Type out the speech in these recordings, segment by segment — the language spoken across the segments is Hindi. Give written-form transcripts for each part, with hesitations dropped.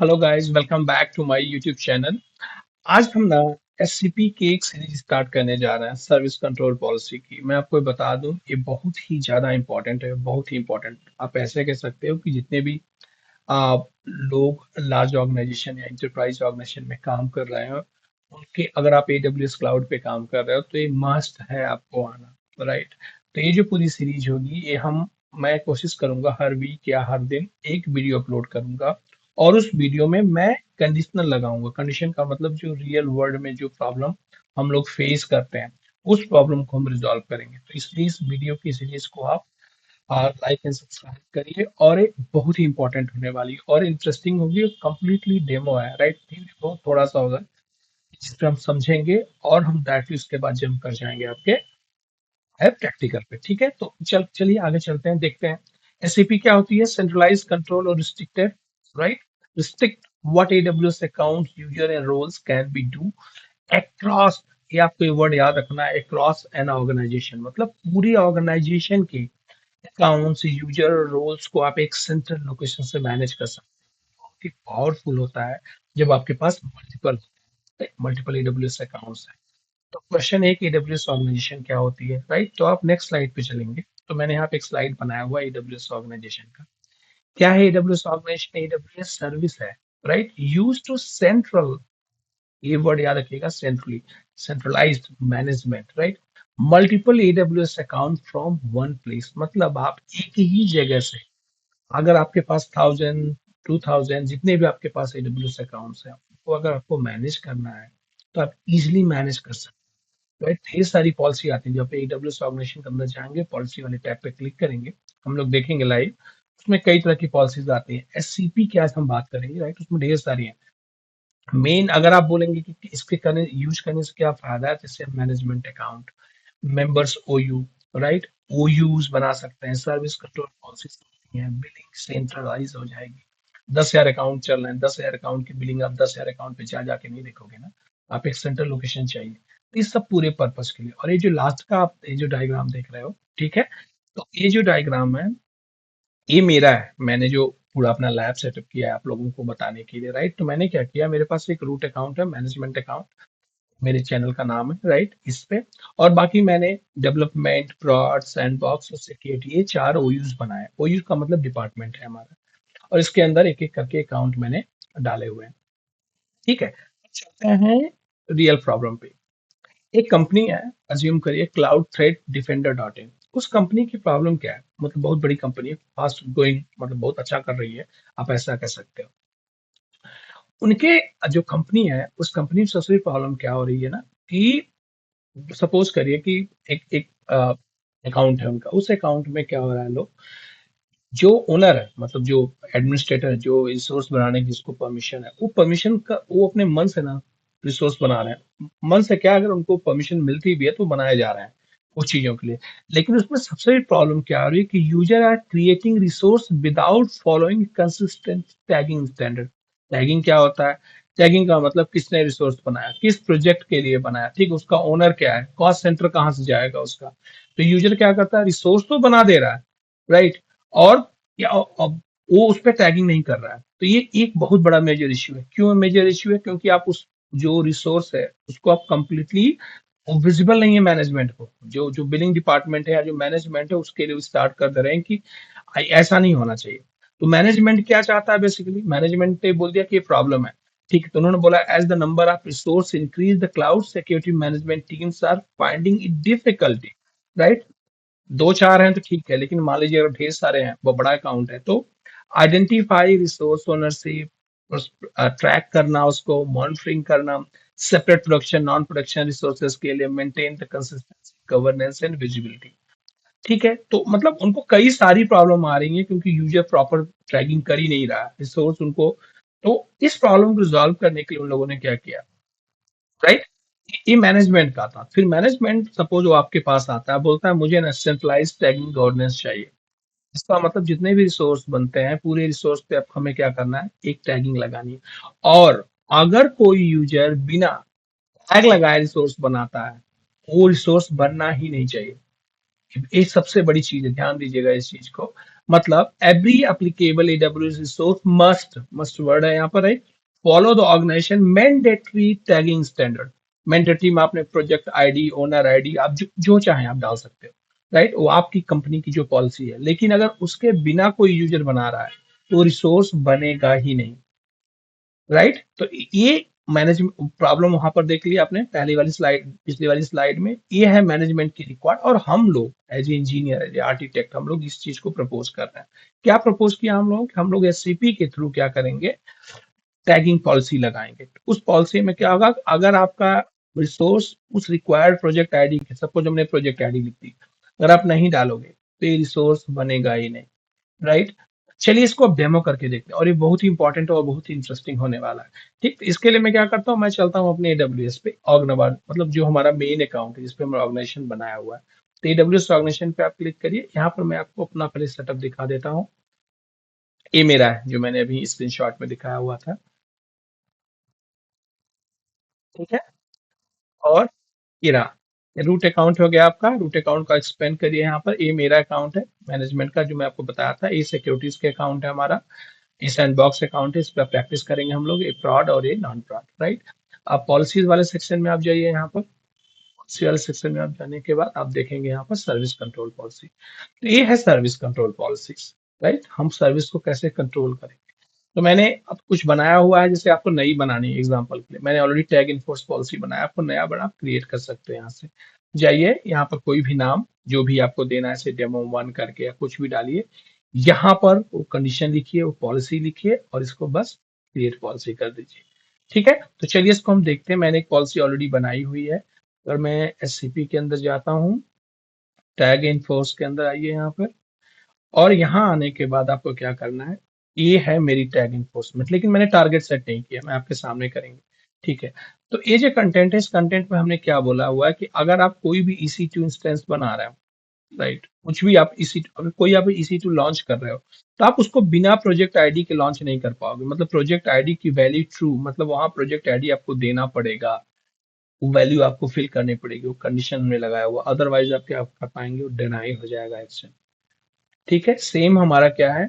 Hello guys, welcome back to my YouTube channel. आज हम ना एससीपी की एक सीरीज स्टार्ट करने जा रहे हैं सर्विस कंट्रोल पॉलिसी की। मैं आपको बता दूं, ये बहुत ही ज़्यादा इंपॉर्टेंट है, बहुत ही इंपॉर्टेंट। आप ऐसे कह सकते हो कि जितने भी लोग लार्ज ऑर्गेनाइजेशन या इंटरप्राइज ऑर्गेनाइजेशन में काम कर रहे हैं, उनके अगर आप एडब्ल्यूएस क्लाउड पे काम कर रहे हो तो ये मस्ट है आपको आना, राइट। तो ये जो पूरी सीरीज होगी, ये मैं कोशिश करूंगा हर वीक या हर दिन एक वीडियो अपलोड करूंगा। और उस वीडियो में मैं कंडीशनल लगाऊंगा। कंडीशन का मतलब जो रियल वर्ल्ड में जो प्रॉब्लम हम लोग फेस करते हैं, उस प्रॉब्लम को हम रिजॉल्व करेंगे। तो इसलिए इस वीडियो की सीरीज को आप लाइक एंड सब्सक्राइब करिए। और ये बहुत ही इंपॉर्टेंट होने वाली और इंटरेस्टिंग होगी। कंप्लीटली डेमो है, राइट। थ्योरी बहुत थोड़ा सा होगा जिस पे हम समझेंगे, और हम डायरेक्टली उसके बाद जंप कर जाएंगे आपके है प्रैक्टिकल पे। ठीक है, तो चलिए आगे चलते हैं, देखते हैं एसएपी क्या होती है। सेंट्रलाइज कंट्रोल और restricted, right. Restrict what AWS account user and roles can be do across. ये आपको ये वर्ड याद रखना है, अक्रॉस एन ऑर्गेनाइजेशन, मतलब पूरी ऑर्गेनाइजेशन के अकाउंट्स, यूजर और रोल्स को आप एक सेंट्रल लोकेशन से मैनेज कर सकते हैं। बहुत ही पावरफुल होता है जब आपके पास मल्टीपल एडब्ल्यूएस अकाउंट्स हैं। तो क्वेश्चन है कि एडब्ल्यूएस ऑर्गेनाइजेशन क्या होती है, राइट। तो आप नेक्स्ट स्लाइड पे चलेंगे, तो मैंने यहाँ पे एक स्लाइड बनाया हुआ है एडब्ल्यूएस ऑर्गेनाइजेशन का। क्या है एडब्ल्यूएस ऑर्गेनाइजेशन? एडब्ल्यूएस सर्विस है, राइट। यूज टू सेंट्रल, ये वर्ड याद रखिएगा, centrally, centralised management, right. Multiple AWS account from one place, मतलब आप एक ही जगह से, अगर आपके पास 1000 2000 जितने भी आपके पास एडब्ल्यूएस अकाउंट्स हैं, उनको अगर आपको मैनेज करना है तो आप इजिली मैनेज कर सकते हैं, राइट। ढेर सारी पॉलिसी आती है। जब आप एडब्ल्यूएस ऑर्गेनाइजेशन के अंदर जाएंगे, पॉलिसी वाले टैब पे क्लिक करेंगे, हम लोग देखेंगे लाइव, उसमें कई तरह की पॉलिसीज आती है। एससीपी की आज हम बात करेंगे, राइट। उसमें ढेर सारी है। मेन अगर आप बोलेंगे कि इसके करने यूज करने से क्या फायदा है, जैसे मैनेजमेंट अकाउंट, मेंबर्स ओयू, राइट। ओयूज बना सकते हैं, सर्विस कंट्रोल पॉलिसीज होती हैं, बिलिंग सेंट्रलाइज हो जाएगी। 10,000 अकाउंट चल रहे हैं, 10,000 अकाउंट की बिलिंग आप 10,000 अकाउंट पे जा जाके नहीं देखोगे ना, आप एक सेंट्रल लोकेशन चाहिए। तो इस सब पूरे पर्पज के लिए। और ये जो लास्ट का आप ये जो डायग्राम देख रहे हो, ठीक है, तो ये जो डायग्राम है, ये मेरा है। मैंने जो पूरा अपना लैब सेटअप किया है आप लोगों को बताने के लिए, राइट। तो मैंने क्या किया, मेरे पास एक रूट अकाउंट है, मैनेजमेंट अकाउंट, मेरे चैनल का नाम है, राइट, इस पे। और बाकी मैंने डेवलपमेंट, प्रोड, सैंडबॉक्स और सिक्योरिटी, ये 4 ओयूज बनाए। ओयूज का मतलब डिपार्टमेंट है हमारा। और इसके अंदर एक एक करके अकाउंट मैंने डाले हुए हैं। ठीक है, चलते हैं रियल प्रॉब्लम पे। एक कंपनी है, अज्यूम करिए cloud thread defender dot in. उस कंपनी की प्रॉब्लम क्या है? मतलब बहुत बड़ी कंपनी है, फास्ट ग्रोइंग, मतलब बहुत अच्छा कर रही है, आप ऐसा कह सकते हो। उनके जो कंपनी है, उस कंपनी में सबसे बड़ी प्रॉब्लम क्या हो रही है ना, कि सपोज करिए कि एक एक अकाउंट है उनका। उस अकाउंट में क्या हो रहा है, लोग, जो ओनर है, मतलब जो एडमिनिस्ट्रेटर है, जो रिसोर्स बनाने की जिसको परमिशन है, वो परमिशन का वो अपने मन से ना रिसोर्स बना रहे हैं। मन से क्या, अगर उनको परमिशन मिलती भी है तो बनाए जा रहे हैं कुछ चीजों के लिए। लेकिन उसमें सबसे बड़ी प्रॉब्लम क्या आ रही है कि user are creating resource without following consistent tagging standard. Tagging क्या होता है? टैगिंग का मतलब किसने रिसोर्स बनाया, किस प्रोजेक्ट के लिए बनाया, ठीक, उसका ओनर क्या है, कॉस्ट सेंटर कहाँ से जाएगा उसका। तो यूजर क्या करता है, रिसोर्स तो बना दे रहा है, राइट। और या अब वो उस पे टैगिंग नहीं कर रहा है। तो ये एक बहुत बड़ा मेजर इश्यू है। क्यों मेजर इश्यू है? क्योंकि आप उस जो रिसोर्स है उसको आप कंप्लीटली विजिबल नहीं है मैनेजमेंट को। जो जो बिलिंग डिपार्टमेंट है या जो मैनेजमेंट है, उसके लिए स्टार्ट कर दे रहे हैं कि ऐसा नहीं होना चाहिए। तो मैनेजमेंट क्या चाहता है? बेसिकली मैनेजमेंट ने बोल दिया कि ये प्रॉब्लम है, ठीक है। तो उन्होंने बोला as the number of resource increase the cloud security management teams are finding it difficulty, right. 2 4 हैं तो ठीक है, लेकिन मान लीजिए अगर ढेर सारे हैं, वो बड़ा अकाउंट है, तो आइडेंटिफाई रिसोर्स ओनरशिप, ट्रैक करना, उसको मॉनिटरिंग करना, separate production non production resources के लिए, maintain the consistency, governance and visibility. ठीक है, तो मतलब उनको कई सारी प्रॉब्लम आ रही है क्योंकि यूजर प्रॉपर ट्रैकिंग कर ही नहीं रहा रिसोर्स उनको। तो इस प्रॉब्लम को रिजॉल्व करने के लिए उन लोगों ने क्या किया, राइट। ये मैनेजमेंट का था। फिर मैनेजमेंट सपोज वो आपके पास आता है, बोलता है मुझे ना सेंट्रलाइज टैगिंग गवर्नेंस चाहिए। इसका मतलब जितने भी रिसोर्स बनते हैं, पूरे रिसोर्स पे अब हमें क्या करना है, एक टैगिंग लगानी है। और अगर कोई यूजर बिना टैग लगाए रिसोर्स बनाता है, वो रिसोर्स बनना ही नहीं चाहिए। ये सबसे बड़ी चीज है, ध्यान दीजिएगा इस चीज को। मतलब every applicable AWS resource must word है यहाँ पर, right, follow the organization mandatory tagging standard. Mandatory में आपने प्रोजेक्ट आईडी, ओनर आईडी, आप जो चाहें आप डाल सकते हो, राइट, वो आपकी कंपनी की जो पॉलिसी है। लेकिन अगर उसके बिना कोई यूजर बना रहा है तो रिसोर्स बनेगा ही नहीं, राइट। तो ये मैनेजमेंट प्रॉब्लम वहां पर देख लिया आपने पहली वाली स्लाइड, पिछली वाली स्लाइड में। ये है मैनेजमेंट की रिक्वायर्ड, और हम लोग as a engineer, as a architect, हम लोग इस चीज को प्रपोज कर रहे हैं। क्या प्रपोज किया हम लोग एससीपी के थ्रू क्या करेंगे, टैगिंग पॉलिसी लगाएंगे। उस पॉलिसी में क्या होगा, अगर आपका रिसोर्स उस रिक्वायर्ड प्रोजेक्ट आईडी के, सपोज हमने प्रोजेक्ट आईडी लिख दी, अगर आप नहीं डालोगे तो ये रिसोर्स बनेगा ही नहीं, राइट। चलिए इसको अब डेमो करके देखते हैं, और ये बहुत ही इंपॉर्टेंट और बहुत ही इंटरेस्टिंग होने वाला है। ठीक, तो इसके लिए मैं क्या करता हूँ, मैं चलता हूँ अपने AWS पे, ऑर्गनाबाद, मतलब जो हमारा मेन अकाउंट है जिसपे हमारा ऑर्गेनाइजेशन बनाया हुआ है। तो AWS ऑर्गेनाइजेशन पे आप क्लिक करिए, यहाँ पर मैं आपको अपना पहले सेटअप दिखा देता हूँ। ये मेरा है जो मैंने अभी स्क्रीनशॉट में दिखाया हुआ था, ठीक है। और ये रहा, ये रूट अकाउंट हो गया आपका। रूट अकाउंट का एक्सपेंड करिए यहाँ पर, ये मेरा अकाउंट है मैनेजमेंट का जो मैं आपको बताया था। ये सिक्योरिटीज के अकाउंट है हमारा, ये सैंडबॉक्स अकाउंट है, इस पर प्रैक्टिस करेंगे हम लोग, ये फ्रॉड और ये नॉन फ्रॉड, राइट। आप पॉलिसीज वाले सेक्शन में आप जाइए, यहाँ पर पॉलिसी वाले सेक्शन में आप जाने के बाद आप देखेंगे यहाँ पर सर्विस कंट्रोल पॉलिसी। तो ये है सर्विस कंट्रोल पॉलिसीज, राइट। हम सर्विस को कैसे कंट्रोल करें। तो मैंने अब कुछ बनाया हुआ है, जैसे आपको नई बनानी है, एग्जांपल के लिए मैंने ऑलरेडी टैग इनफोर्स पॉलिसी बनाया, आपको नया बना आप क्रिएट कर सकते हैं। यहाँ से जाइए, यहाँ पर कोई भी नाम जो भी आपको देना है, जैसे डेमो 1 करके या कुछ भी डालिए। यहाँ पर वो कंडीशन लिखिए, वो पॉलिसी लिखिए, और इसको बस क्रिएट पॉलिसी कर दीजिए। ठीक है, तो चलिए इसको हम देखते हैं। मैंने एक पॉलिसी ऑलरेडी बनाई हुई है। अगर मैं एससीपी के अंदर जाता हूँ, टैग इनफोर्स के अंदर आइए यहाँ पर, और यहाँ आने के बाद आपको क्या करना है, ये है मेरी टैग इन्फोर्समेंट, लेकिन मैंने टारगेट सेट नहीं किया, मैं आपके सामने करेंगे। ठीक है, तो ये जो कंटेंट है, इस कंटेंट में हमने क्या बोला हुआ है कि अगर आप कोई भी EC2 इंस्टेंस बना रहे हो, राइट, कुछ भी आप EC2, अगर कोई आप EC2 लॉन्च कर रहे हो, तो आप उसको बिना प्रोजेक्ट आईडी के लॉन्च नहीं कर पाओगे। मतलब प्रोजेक्ट आईडी की वैल्यू ट्रू, मतलब वहां प्रोजेक्ट आईडी आपको देना पड़ेगा, वो वैल्यू आपको फिल करनी पड़ेगी, वो कंडीशन में लगाया हुआ, अदरवाइज आप क्या कर पाएंगे, वो डिनाई हो जाएगा एक्शन। ठीक है, सेम हमारा क्या है,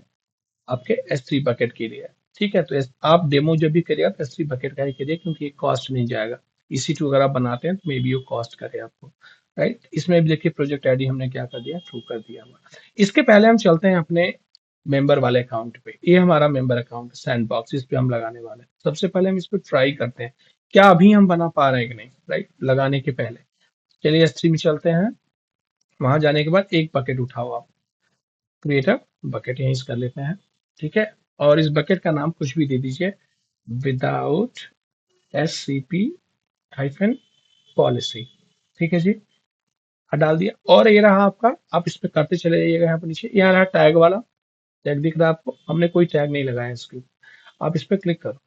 आपके S3 बकेट के लिए। ठीक है, तो आप डेमो जब भी करिएगा तो S3 बकेट का ही करिए, क्योंकि ये कॉस्ट नहीं जाएगा। EC2 अगर आप बनाते हैं तो मे बी वो कॉस्ट करे आपको, राइट। इसमें भी देखिए प्रोजेक्ट आईडी हमने क्या कर दिया, ट्रू कर दिया हुआ। इसके पहले हम चलते हैं अपने मेंबर वाले अकाउंट पे। ये हमारा मेंबर अकाउंट सैंडबॉक्स, इस पे हम लगाने वाले हैं। सबसे पहले हम इस पे ट्राई करते हैं क्या अभी हम बना पा रहे हैं कि नहीं, राइट, लगाने के पहले। चलिए S3 में चलते हैं, वहां जाने के बाद एक बकेट उठाओ आप, क्रिएट अ बकेट यहीं से कर लेते हैं। ठीक है, और इस बकेट का नाम कुछ भी दे दीजिए, विदाउट SCP हाइफन पॉलिसी। ठीक है जी, डाल दिया। और ये रहा आपका, आप इस पे करते चले जाइएगा। यहाँ पर नीचे यहाँ रहा टैग वाला, टैग दिख रहा है आपको, हमने कोई टैग नहीं लगाया इसके ऊपर। आप इस पे क्लिक करो,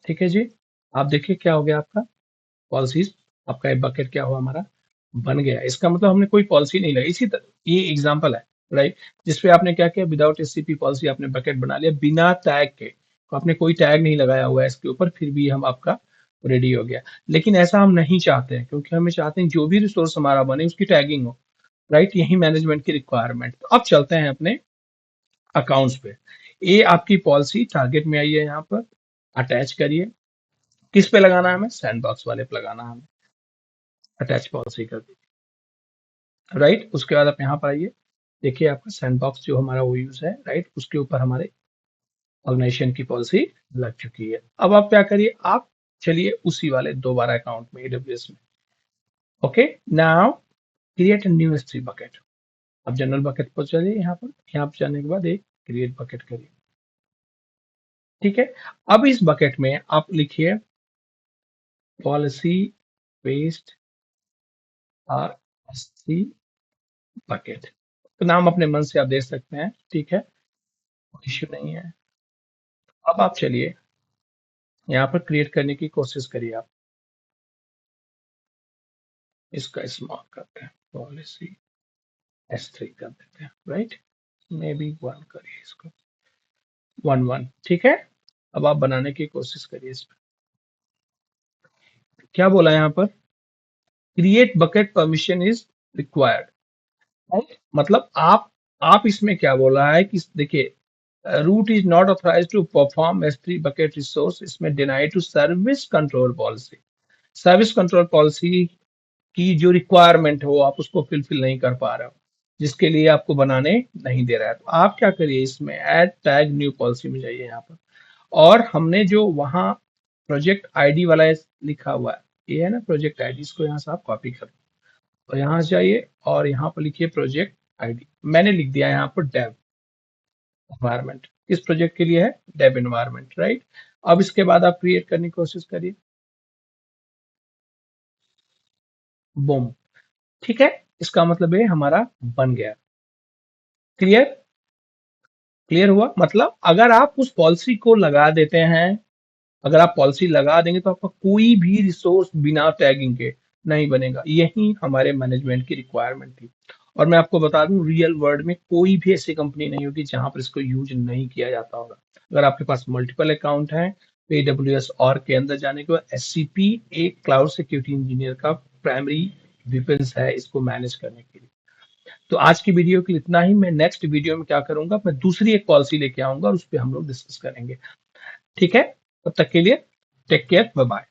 ठीक है जी। आप देखिए क्या हो गया आपका, पॉलिसीज, आपका एक बकेट क्या हुआ हमारा, बन गया। इसका मतलब हमने कोई पॉलिसी नहीं लगाई। इसी तरह ये एग्जांपल है, राइट, जिसपे आपने क्या किया, विदाउट SCP पॉलिसी आपने बकेट बना लिया बिना टैग के। तो आपने कोई टैग नहीं लगाया हुआ है इसके ऊपर, फिर भी हम आपका रेडी हो गया। लेकिन ऐसा हम नहीं चाहते हैं, क्योंकि हमें चाहते हैं जो भी रिसोर्स हमारा बने उसकी टैगिंग हो, राइट। यही मैनेजमेंट की रिक्वायरमेंट। तो अब चलते हैं अपने अकाउंट्स पे। ये आपकी पॉलिसी टारगेट में आई है, यहाँ पर अटैच करिए। किस पे लगाना है हमें, सैंडबॉक्स वाले पे लगाना है हमें, अटैच पॉलिसी कर दी, राइट। उसके बाद आप यहाँ पर आइए, देखिए आपका सैंडबॉक्स जो हमारा वो यूज है, राइट, उसके ऊपर हमारे ऑर्गेनाइजेशन की पॉलिसी लग चुकी है। अब आप क्या करिए, आप चलिए उसी वाले दोबारा अकाउंट में, AWS में। Okay, now create new S3 bucket. अब जनरल बकेट पर चलिए, यहाँ पर, यहाँ पर जाने के बाद एक क्रिएट बकेट करिए। ठीक है, अब इस बकेट में आप लिखिए पॉलिसी बेस्ड S3 बकेट। तो नाम अपने मन से आप दे सकते हैं, ठीक है, इश्यू नहीं है। अब आप चलिए यहाँ पर क्रिएट करने की कोशिश करिए आप, इसका स्मॉल करते हैं, पॉलिसी S3 कर देते हैं, राइट, मे बी 1 करिए इसको, 1 1, ठीक है। अब आप बनाने की कोशिश करिए इस पर। क्या बोला यहाँ पर, create bucket permission is required, मतलब आप इसमें क्या बोला है कि देखिए, root is not authorize to perform S3 bucket resource, इसमें deny to service control policy. Service control policy की जो रिक्वायरमेंट है वो आप उसको फिलफिल नहीं कर पा रहे हो, जिसके लिए आपको बनाने नहीं दे रहा है। तो आप क्या करिए, इसमें ऐड टैग न्यू पॉलिसी में जाइए यहाँ पर, और हमने जो वहाँ प्रोजेक्ट आईडी वाला लिखा हुआ है, ये है ना प्रोजेक्ट आईडी, इसको यहाँ से आप कॉपी कर, और यहाँ से जाइए और यहाँ पर लिखिए प्रोजेक्ट आईडी। मैंने लिख दिया यहाँ पर डेव एनवायरमेंट, किस प्रोजेक्ट के लिए है, डेव एनवायरमेंट, राइट। अब इसके बाद आप क्रिएट करने की कोशिश करिए, बूम, ठीक है, इसका मतलब ये हमारा बन गया। क्लियर, क्लियर हुआ। मतलब अगर आप उस पॉलिसी को लगा देते हैं, अगर आप पॉलिसी लगा देंगे तो आपका कोई भी रिसोर्स बिना टैगिंग के नहीं बनेगा। यही हमारे मैनेजमेंट की रिक्वायरमेंट थी। और मैं आपको बता दूं, रियल वर्ल्ड में कोई भी ऐसी कंपनी नहीं होगी जहां पर इसको यूज नहीं किया जाता होगा। अगर आपके पास मल्टीपल अकाउंट है तो AWS और के अंदर जाने के बाद SCP एक क्लाउड सिक्योरिटी इंजीनियर का प्राइमरी वेपन्स है इसको मैनेज करने के लिए। तो आज की वीडियो के लिए इतना ही। मैं नेक्स्ट वीडियो में क्या करूंगा, मैं दूसरी एक पॉलिसी लेके आऊंगा और उस पर हम लोग डिस्कस करेंगे। ठीक है, तब तक के लिए टेक केयर, बाय बाय।